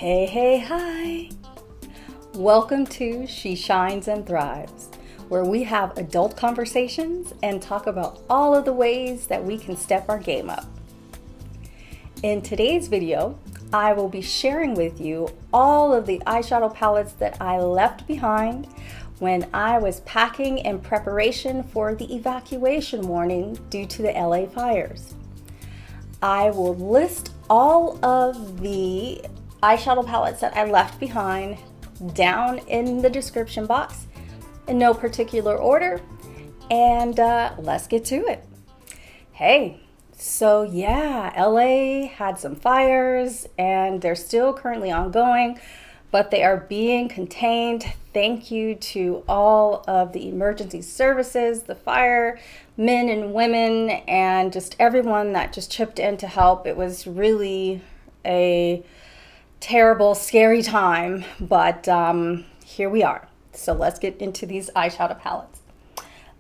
Hi. Welcome to She Shines and Thrives, where we have adult conversations and talk about all of the ways that we can step our game up. In today's video, I will be sharing with you all of the eyeshadow palettes that I left behind when I was packing in preparation for the evacuation warning due to the LA fires. I will list all of the eyeshadow palettes that I left behind down in the description box in no particular order, and let's get to it. Hey, so yeah, LA had some fires and they're still currently ongoing, but they are being contained. Thank you to all of the emergency services, the firemen and women, and just everyone that just chipped in to help. It was really a terrible, scary time, but here we are. So let's get into these eyeshadow palettes.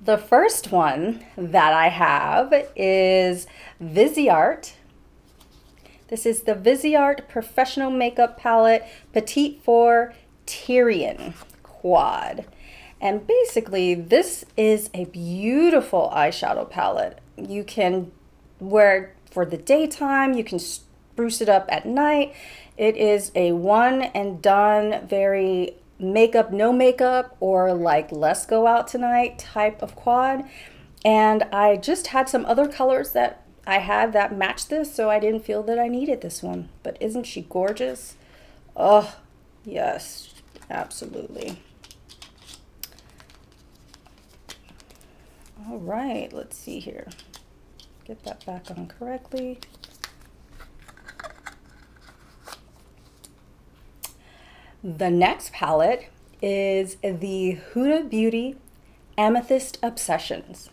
The first one that I have is Viseart. This is the Viseart Professional Makeup Palette Petite for Tyrian Quad. And basically, this is a beautiful eyeshadow palette. You can wear it for the daytime, you can spruce it up at night. It is a one and done, very makeup, no makeup, or like let's go out tonight type of quad. And I just had some other colors that I had that matched this, so I didn't feel that I needed this one. But isn't she gorgeous? Oh, yes, absolutely. All right, let's see here. Get that back on correctly. The next palette is the Huda Beauty Amethyst Obsessions.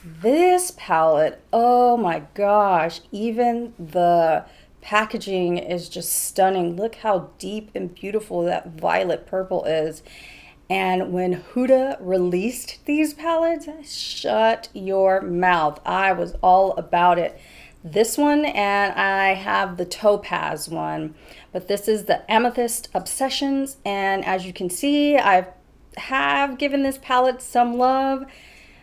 This palette, oh my gosh, even the packaging is just stunning. Look how deep and beautiful that violet purple is. And when Huda released these palettes, shut your mouth. I was all about it. This one, and I have the Topaz one, but this is the Amethyst Obsessions, and as you can see, I have given this palette some love.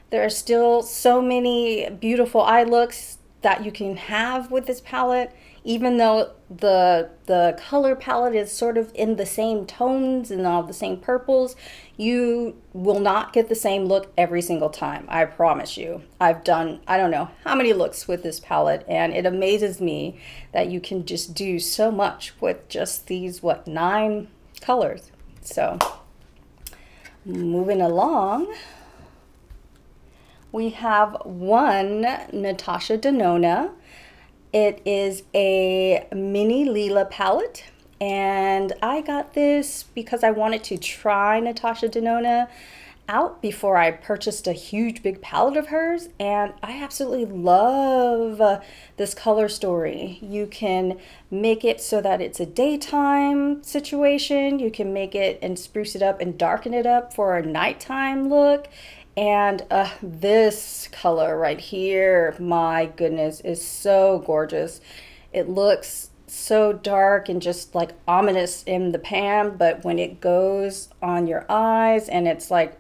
There are still so many beautiful eye looks that you can have with this palette, even though the color palette is sort of in the same tones and all the same purples. You will not get the same look every single time, I promise you. I've done, I don't know how many looks with this palette, and it amazes me that you can just do so much with just these, 9 colors. So, moving along, we have one Natasha Denona. It is a mini Lila palette, and I got this because I wanted to try Natasha Denona out before I purchased a huge big palette of hers, and I absolutely love this color story. You can make it so that it's a daytime situation. You can make it and spruce it up and darken it up for a nighttime look. And this color right here, my goodness, is so gorgeous. It looks so dark and just like ominous in the pan, but when it goes on your eyes and it's like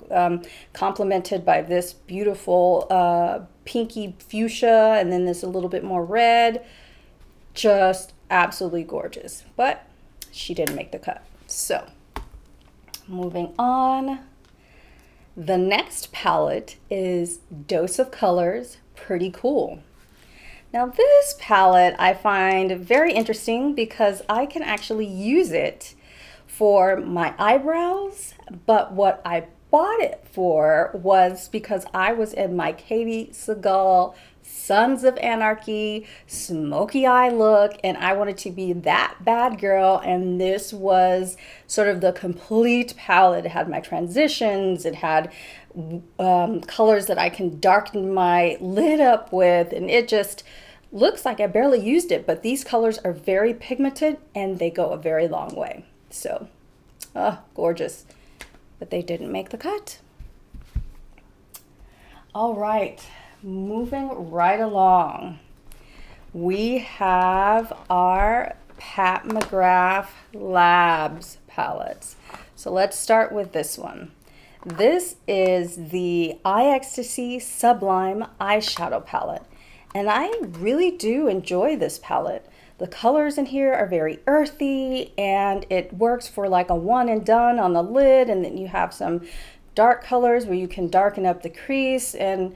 complemented by this beautiful pinky fuchsia and then this a little bit more red, just absolutely gorgeous. But she didn't make the cut. So moving on. The next palette is Dose of Colors Pretty Cool. Now this palette I find very interesting because I can actually use it for my eyebrows, but what I bought it for was because I was in my Katie Seagal Sons of Anarchy smoky eye look, and I wanted to be that bad girl, and this was sort of the complete palette. It had my transitions, it had colors that I can darken my lid up with, and it just looks like I barely used it, but these colors are very pigmented and they go a very long way. So, gorgeous. But they didn't make the cut. All right. Moving right along, we have our Pat McGrath Labs palettes. So let's start with this one. This is the Eye Ecstasy Sublime Eyeshadow Palette. And I really do enjoy this palette. The colors in here are very earthy, and it works for like a one and done on the lid, and then you have some dark colors where you can darken up the crease, and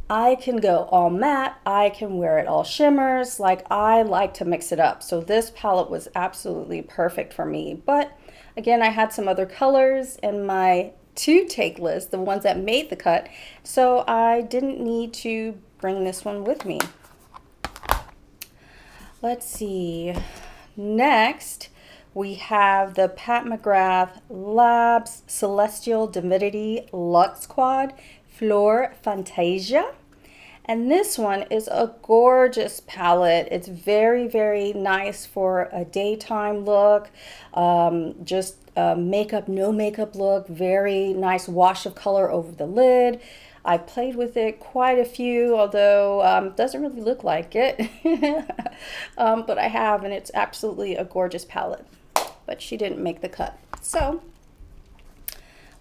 I can go all matte, I can wear it all shimmers, like I like to mix it up. So this palette was absolutely perfect for me. But again, I had some other colors in my to take list, the ones that made the cut, so I didn't need to bring this one with me. Let's see. Next, we have the Pat McGrath Labs Celestial Divinity Luxe Quad Fleur Fantasia. And this one is a gorgeous palette. It's very, very nice for a daytime look, just a makeup, no makeup look, very nice wash of color over the lid. I played with it quite a few, although doesn't really look like it, but I have, and it's absolutely a gorgeous palette, but she didn't make the cut. So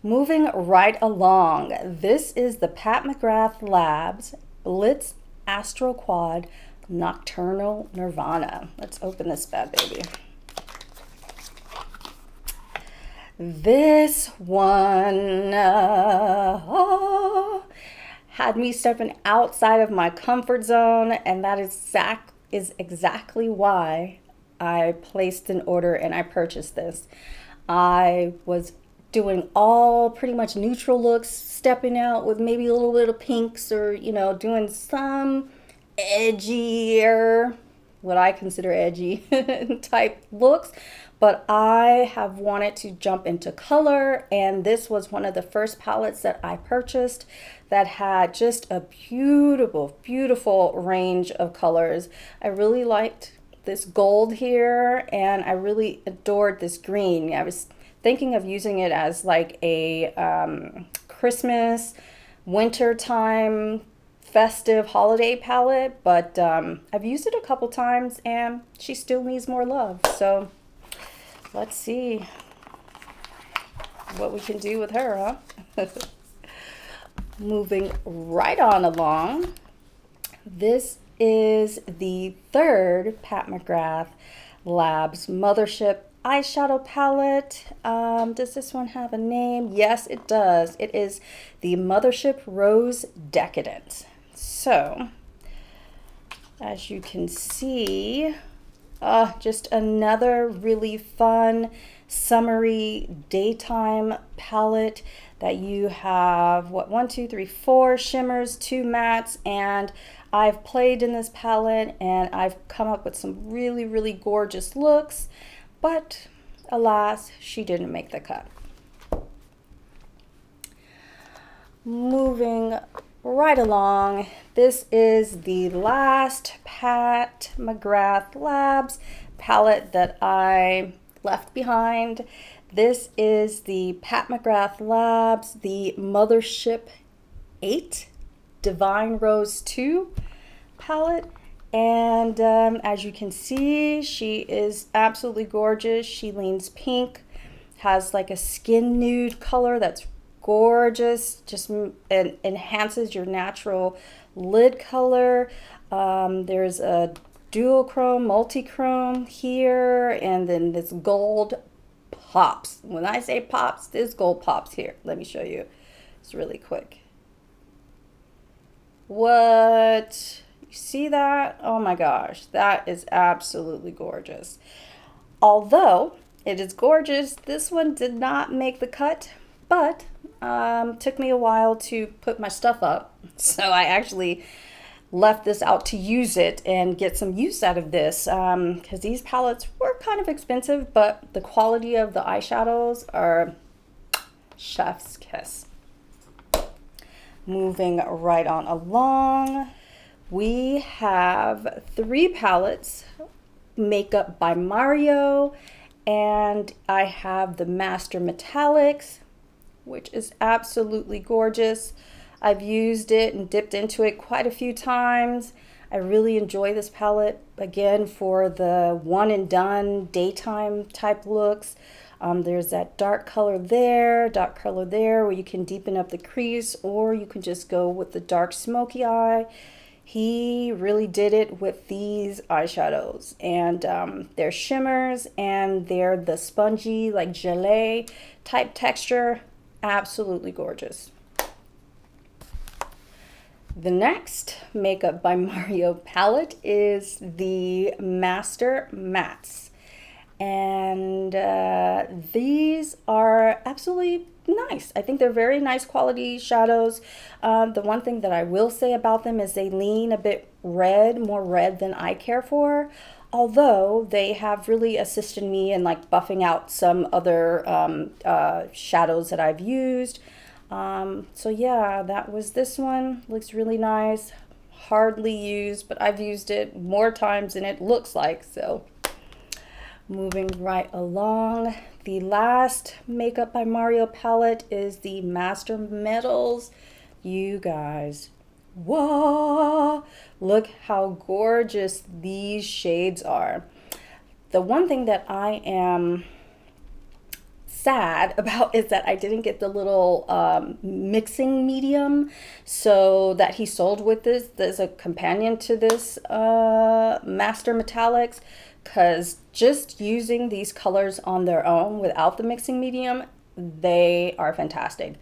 moving right along, this is the Pat McGrath Labs Blitz Astro Quad Nocturnal Nirvana. Let's open this bad baby. This one had me stepping outside of my comfort zone, and that is exactly why I placed an order and I purchased this. I was doing all pretty much neutral looks, stepping out with maybe a little bit of pinks, or doing some edgier, what I consider edgy type looks. But I have wanted to jump into color, and this was one of the first palettes that I purchased that had just a beautiful, beautiful range of colors. I really liked this gold here, and I really adored this green. I was thinking of using it as like a Christmas, winter time, festive holiday palette, but I've used it a couple times and she still needs more love. So let's see what we can do with her, huh? Moving right on along, this is the third Pat McGrath Labs Mothership eyeshadow palette. Does this one have a name? Yes, it does. It is the Mothership Rose Decadent. So, as you can see, just another really fun, summery daytime palette that you have, what, 1, 2, 3, 4 shimmers, 2 mattes, and I've played in this palette and I've come up with some really, really gorgeous looks, but alas, she didn't make the cut. Moving right along, this is the last Pat McGrath Labs palette that I left behind. This is the Pat McGrath Labs, the Mothership 8 Divine Rose 2 palette. And as you can see, she is absolutely gorgeous. She leans pink, has like a skin nude color that's gorgeous, just enhances your natural lid color. There's a dual chrome, multi-chrome here, and then this gold pops. When I say pops, this gold pops here. Let me show you. It's really quick. What? You see that? Oh my gosh, that is absolutely gorgeous. Although it is gorgeous, this one did not make the cut, but took me a while to put my stuff up. So I actually left this out to use it and get some use out of this, because these palettes were kind of expensive, but the quality of the eyeshadows are chef's kiss. Moving right on along, we have 3 palettes, Makeup by Mario, and I have the Master Metallics, which is absolutely gorgeous. I've used it and dipped into it quite a few times. I really enjoy this palette, again, for the one and done daytime type looks. There's that dark color there, where you can deepen up the crease, or you can just go with the dark smoky eye. He really did it with these eyeshadows, and they're shimmers, and they're the spongy, like gelée type texture. Absolutely gorgeous. The next Makeup by Mario palette is the Master Mattes. And these are absolutely nice. I think they're very nice quality shadows. The one thing that I will say about them is they lean a bit red, more red than I care for. Although they have really assisted me in like buffing out some other shadows that I've used. So yeah, that was this one. Looks really nice. Hardly used, but I've used it more times than it looks like. So moving right along, the last Makeup by Mario palette is the Master Metals. You guys, whoa, look how gorgeous these shades are. The one thing that I am sad about is that I didn't get the little mixing medium so that he sold with this. There's a companion to this Master Metallics, because just using these colors on their own without the mixing medium, they are fantastic.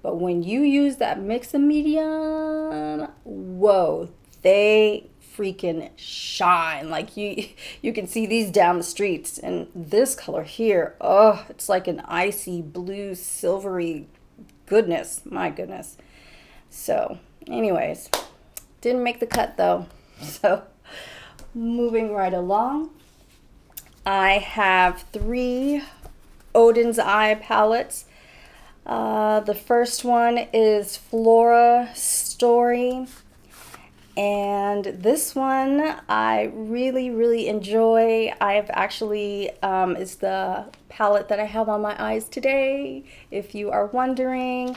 But when you use that mixing medium, whoa, they freaking shine. Like you can see these down the streets, and this color here, oh, it's like an icy blue silvery goodness. My goodness. So anyways, didn't make the cut though. So moving right along, I have 3 Odin's Eye palettes. The first one is Flora Story. And this one I really enjoy. I've actually, is the palette that I have on my eyes today, if you are wondering.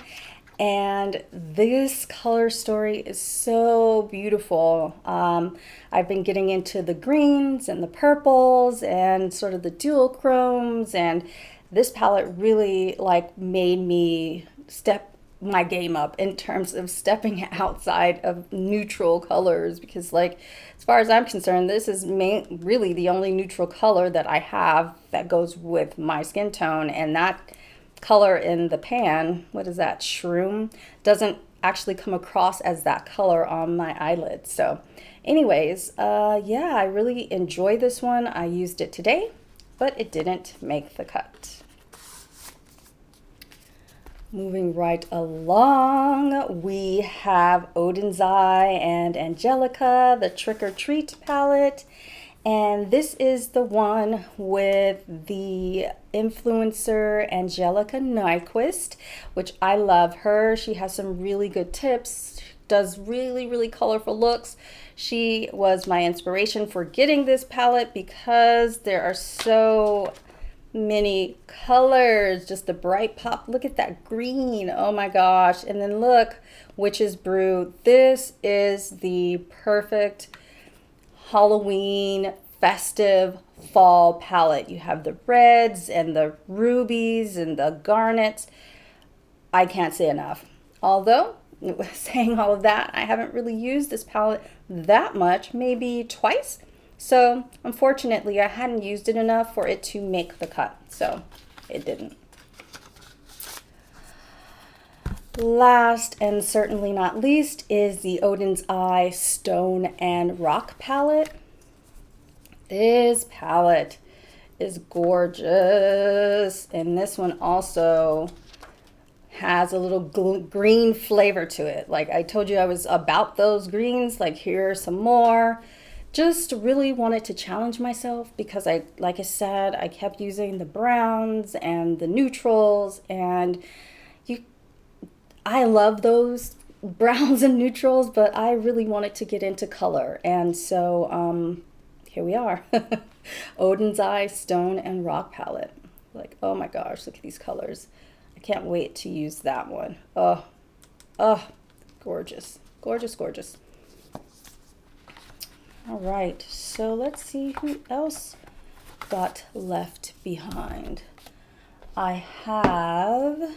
And this color story is so beautiful. I've been getting into the greens and the purples and sort of the dual chromes, and this palette really like made me step my game up in terms of stepping outside of neutral colors, because like as far as I'm concerned, this is really the only neutral color that I have that goes with my skin tone, and that color in the pan, what is that, shroom, doesn't actually come across as that color on my eyelids. So anyways, yeah, I really enjoy this one. I used it today, but it didn't make the cut. Moving right along, we have Odin's Eye and Angelica, the Trick or Treat palette. And this is the one with the influencer Angelica Nyquist, which I love her. She has some really good tips, does really colorful looks. She was my inspiration for getting this palette because there are so many colors, just the bright pop. Look at that green, oh my gosh. And then look, Witch's Brew. This is the perfect Halloween festive fall palette. You have the reds and the rubies and the garnets. I can't say enough. Although saying all of that, I haven't really used this palette that much, maybe twice. So unfortunately, I hadn't used it enough for it to make the cut, so it didn't. Last and certainly not least is the Odin's Eye Stone and Rock palette. This palette is gorgeous, and this one also has a little green flavor to it. Like I told you, I was about those greens. Like here are some more. Just really wanted to challenge myself because like I said, I kept using the browns and the neutrals, and I love those browns and neutrals, but I really wanted to get into color. And so here we are. Odin's Eye Stone and Rock palette. Like, oh my gosh, look at these colors. I can't wait to use that one. Oh, gorgeous, gorgeous, gorgeous. All right, so let's see who else got left behind. I have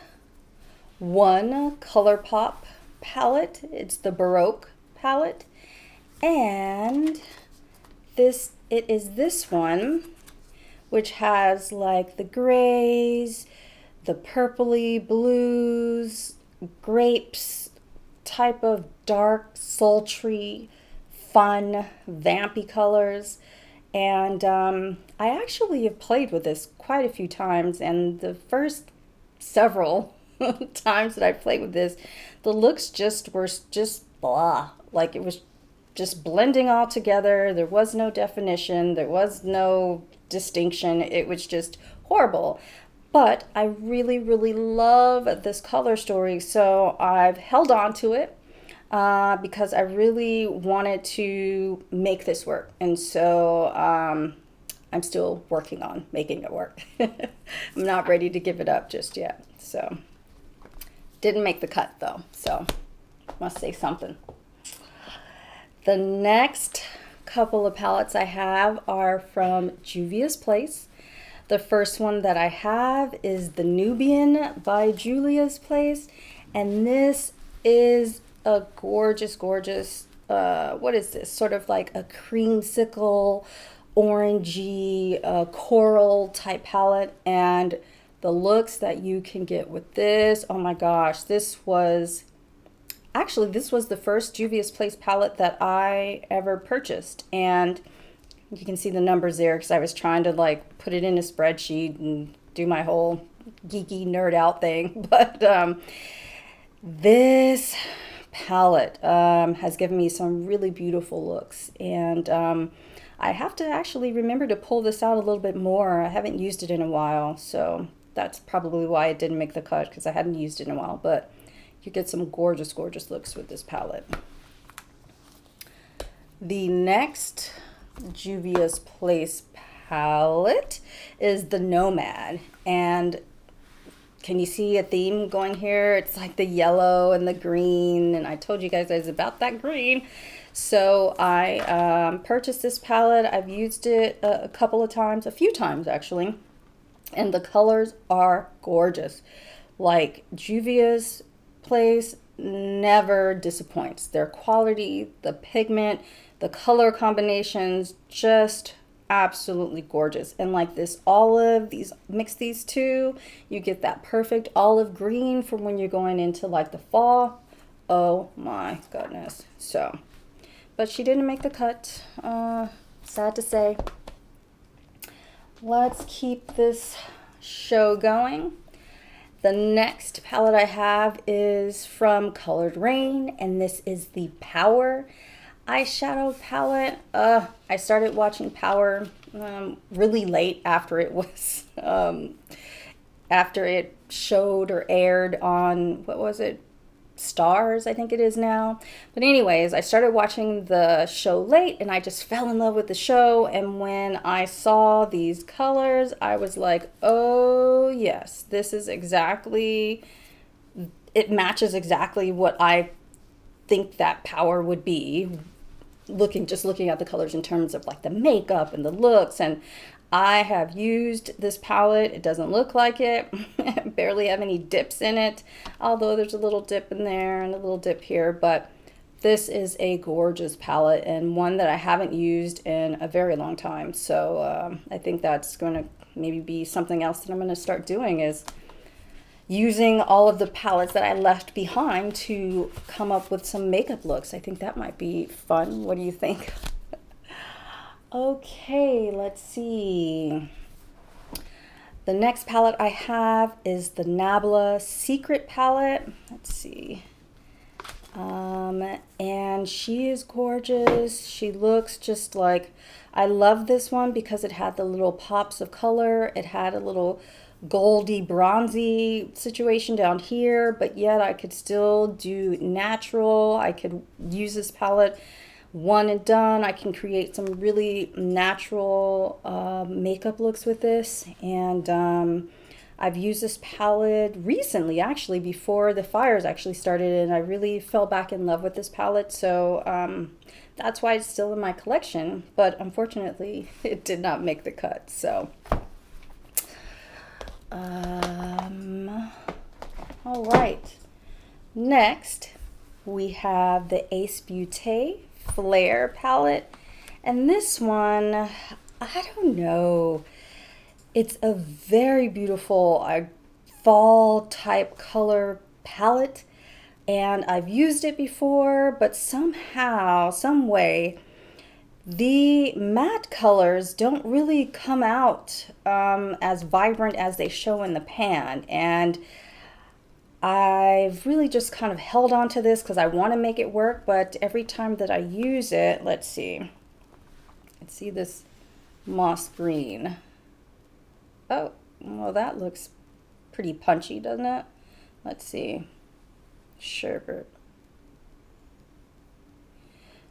one ColourPop palette. It's the Baroque palette. And it is this one, which has like the grays, the purpley blues, grapes, type of dark, sultry, fun, vampy colors. And I actually have played with this quite a few times, and the first several times that I played with this, the looks were just blah. Like it was just blending all together. There was no definition. There was no distinction. It was just horrible. But I really, really love this color story, so I've held on to it because I really wanted to make this work. And so I'm still working on making it work. I'm not ready to give it up just yet. So didn't make the cut though, so must say something. The next couple of palettes I have are from Juvia's Place. The first one that I have is the Nubian by Juvia's Place, and this is a gorgeous, gorgeous, what is this? Sort of like a creamsicle, orangey, coral type palette, and the looks that you can get with this, oh my gosh, this was the first Juvia's Place palette that I ever purchased, and you can see the numbers there because I was trying to like put it in a spreadsheet and do my whole geeky nerd out thing. But this palette has given me some really beautiful looks, and I have to actually remember to pull this out a little bit more. I haven't used it in a while, so that's probably why it didn't make the cut, because I hadn't used it in a while. But you get some gorgeous, gorgeous looks with this palette. The next Juvia's Place palette is the Nomad, and can you see a theme going here? It's like the yellow and the green, and I told you guys about that green. So I purchased this palette. I've used it a few times actually, and the colors are gorgeous. Like Juvia's Place never disappoints. Their quality, the pigment, the color combinations, just absolutely gorgeous. And like this olive, mix these two, you get that perfect olive green for when you're going into like the fall. Oh my goodness. So, but she didn't make the cut, sad to say. Let's keep this show going. The next palette I have is from Colored Rain, and this is the Power eyeshadow palette. I started watching Power really late after it was after it showed or aired on, what was it, Stars, I think it is now. But anyways, I started watching the show late, and I just fell in love with the show. And when I saw these colors, I was like, oh yes, this is exactly, it matches exactly what I think that Power would be, just looking at the colors in terms of like the makeup and the looks. And I have used this palette. It doesn't look like it. I barely have any dips in it, although there's a little dip in there and a little dip here. But this is a gorgeous palette, and one that I haven't used in a very long time. So I think that's going to maybe be something else that I'm going to start doing, is using all of the palettes that I left behind to come up with some makeup looks. I think that might be fun. What do you think? Okay, let's see. The next palette I have is the Nabla Secret palette. Let's see. And she is gorgeous. She looks just like, I love this one because it had the little pops of color. It had a little goldy bronzy situation down here, but yet I could still do natural. I could use this palette one and done. I can create some really natural makeup looks with this, and I've used this palette recently, actually, before the fires actually started, and I really fell back in love with this palette. So that's why it's still in my collection, but unfortunately, it did not make the cut. So, all right. Next, we have the Ace Beauté Flare palette, and this one, I don't know. It's a very beautiful fall type color palette, and I've used it before, but somehow, some way, the matte colors don't really come out as vibrant as they show in the pan. And I've really just kind of held on to this because I want to make it work, but every time that I use it, let's see this moss green. Oh, well, that looks pretty punchy, doesn't it? Let's see. Sherbet.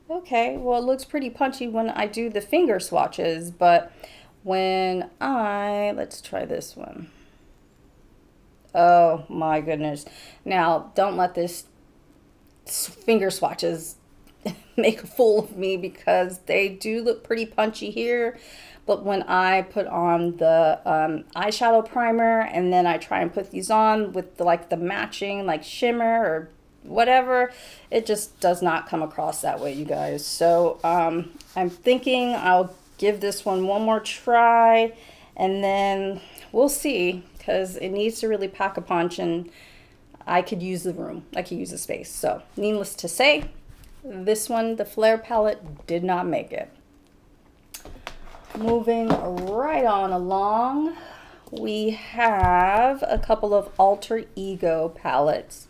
Okay, well, it looks pretty punchy when I do the finger swatches, but when let's try this one. Oh my goodness. Now, don't let this finger swatches make a fool of me, because they do look pretty punchy here. But when I put on the eyeshadow primer and then I try and put these on with the matching shimmer or whatever, it just does not come across that way, you guys. So I'm thinking I'll give this one more try, and then we'll see, because it needs to really pack a punch, and I could use the room. I could use the space. So needless to say, this one, the Flare palette, did not make it. Moving right on along, we have a couple of Alter Ego palettes.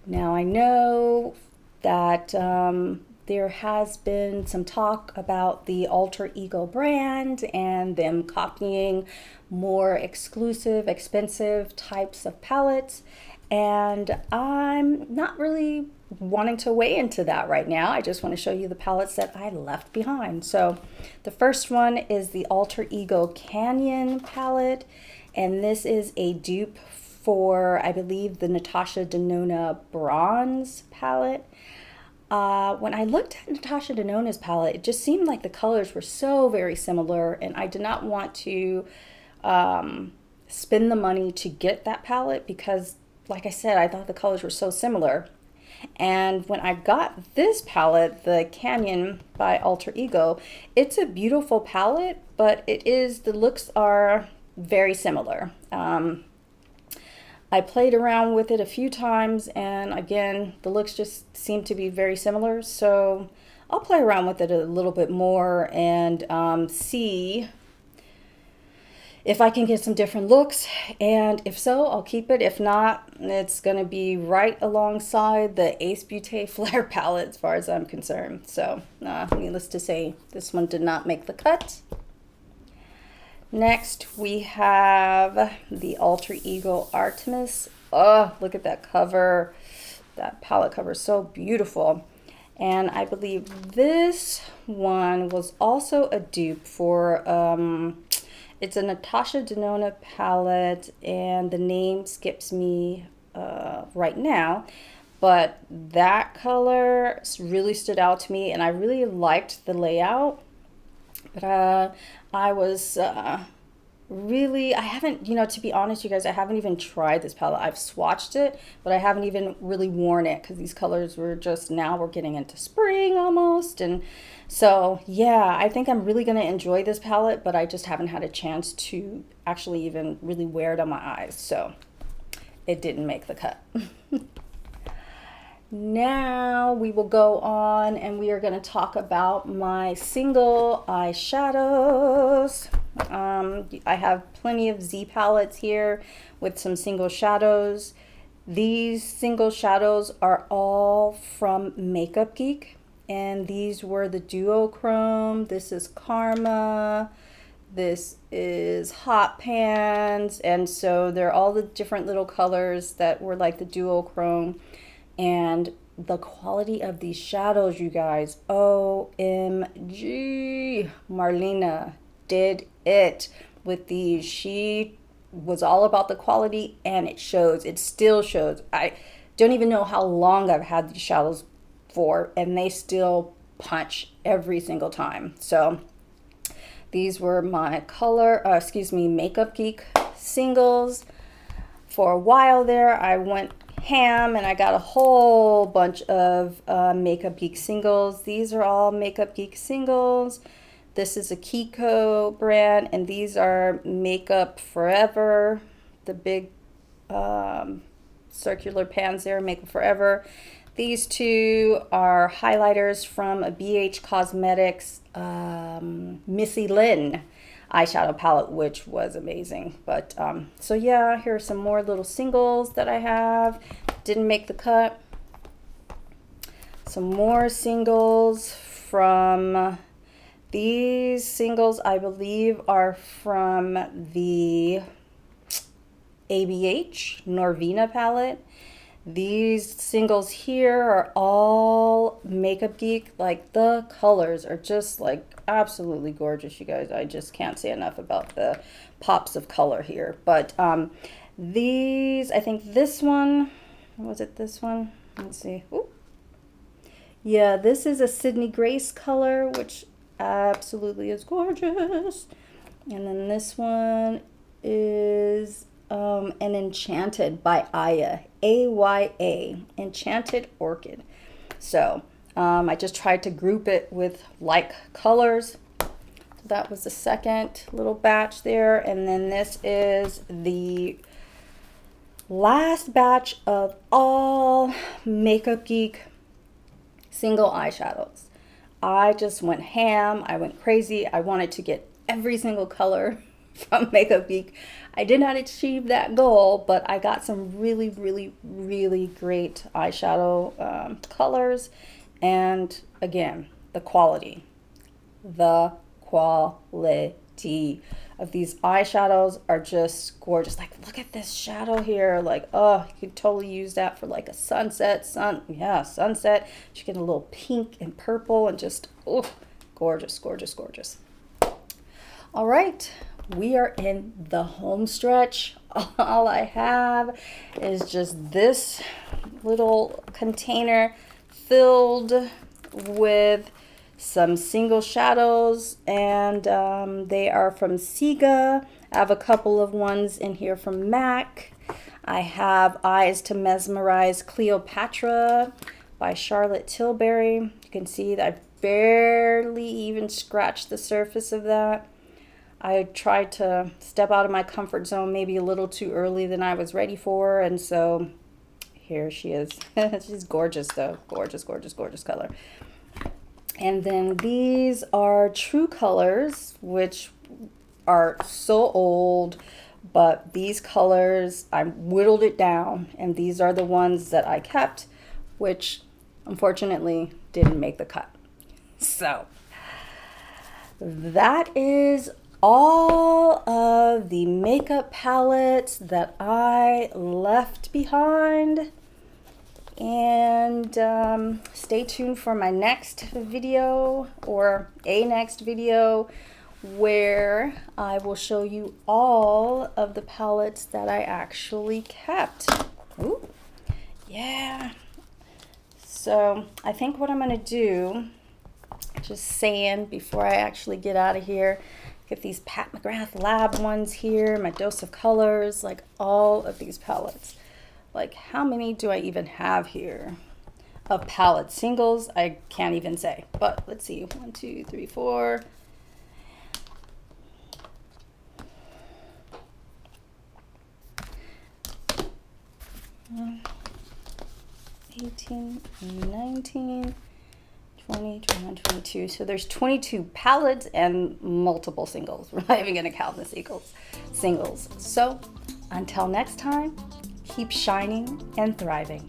Now, I know that there has been some talk about the Alter Ego brand and them copying more exclusive, expensive types of palettes, and I'm not really wanting to weigh into that right now. I just want to show you the palettes that I left behind. So the first one is the Alter Ego Canyon palette, and this is a dupe for, I believe, the Natasha Denona Bronze palette. When I looked at Natasha Denona's palette, it just seemed like the colors were so very similar, and I did not want to spend the money to get that palette because, like I said, I thought the colors were so similar. And when I got this palette, the Canyon by Alter Ego, it's a beautiful palette, but the looks are very similar. I played around with it a few times, and again, the looks just seem to be very similar. So I'll play around with it a little bit more and see if I can get some different looks, and if so, I'll keep it. If not, it's going to be right alongside the Ace Beauté Flare palette as far as I'm concerned. So needless to say, this one did not make the cut. Next, we have the Alter Ego Artemis. Oh, look at that cover. That palette cover is so beautiful. And I believe this one was also a dupe for it's a Natasha Denona palette, and the name skips me right now, but that color really stood out to me, and I really liked the layout. But I was really, I haven't, to be honest, you guys, I haven't even tried this palette. I've swatched it, but I haven't even really worn it because these colors were just, now we're getting into spring almost. And so, yeah, I think I'm really going to enjoy this palette, but I just haven't had a chance to actually even really wear it on my eyes. So it didn't make the cut. Now we will go on and we are going to talk about my single eyeshadows. I have plenty of Z palettes here with some single shadows. These single shadows are all from Makeup Geek, and these were the duochrome. This is Karma. This is Hot Pans, and so they're all the different little colors that were like the duochrome. And the quality of these shadows, you guys, OMG, Marlena did it with these. She was all about the quality, and it shows. It still shows. I don't even know how long I've had these shadows for, and they still punch every single time. So these were my Makeup Geek singles. For a while there, I went ham and I got a whole bunch of Makeup Geek singles. These are all Makeup Geek singles. This is a Kiko brand, and these are Makeup Forever, the big circular pans there, Makeup Forever. These two are highlighters from a BH Cosmetics Missy Lynn eyeshadow palette, which was amazing. But so yeah, here are some more little singles that I have. Didn't make the cut. Some more singles from these singles, I believe, are from the ABH Norvina palette. These singles here are all Makeup Geek. Like, the colors are just like absolutely gorgeous, you guys. I just can't say enough about the pops of color here. But these, I think this one, was it this one? Let's see. Ooh. Yeah, this is a Sydney Grace color, which absolutely is gorgeous. And then this one is an Enchanted by Aya, A-Y-A, Enchanted Orchid. So I just tried to group it with like colors. So that was the second little batch there. And then this is the last batch of all Makeup Geek single eyeshadows. I just went ham. I went crazy. I wanted to get every single color from Makeup Geek. I did not achieve that goal, but I got some really, really, really great eyeshadow colors. And again, the quality of these eyeshadows are just gorgeous. Like, look at this shadow here. Like, oh, you could totally use that for like a sunset. Sunset. You get a little pink and purple and just, oh, gorgeous, gorgeous, gorgeous. All right, we are in the home stretch. All I have is just this little container filled with some single shadows, and they are from Siga. I have a couple of ones in here from M.A.C. I have Eyes to Mesmerize Cleopatra by Charlotte Tilbury. You can see that I barely even scratched the surface of that. I tried to step out of my comfort zone maybe a little too early than I was ready for, and so here she is. She's gorgeous though. Gorgeous, gorgeous, gorgeous color. And then these are True Colors, which are so old, but these colors, I whittled it down, and these are the ones that I kept, which unfortunately didn't make the cut. So that is all of the makeup palettes that I left behind. And stay tuned for my next video, or a next video, where I will show you all of the palettes that I actually kept. Ooh, yeah. So I think what I'm going to do, just saying before I actually get out of here, get these Pat McGrath Lab ones here, my Dose of Colors, like all of these palettes. Like, how many do I even have here of palette singles? I can't even say, but let's see. 1, 2, 3, 4. 18, 19, 20, 21, 22. So there's 22 palettes and multiple singles. We're not even going to count the singles. So until next time, keep shining and thriving.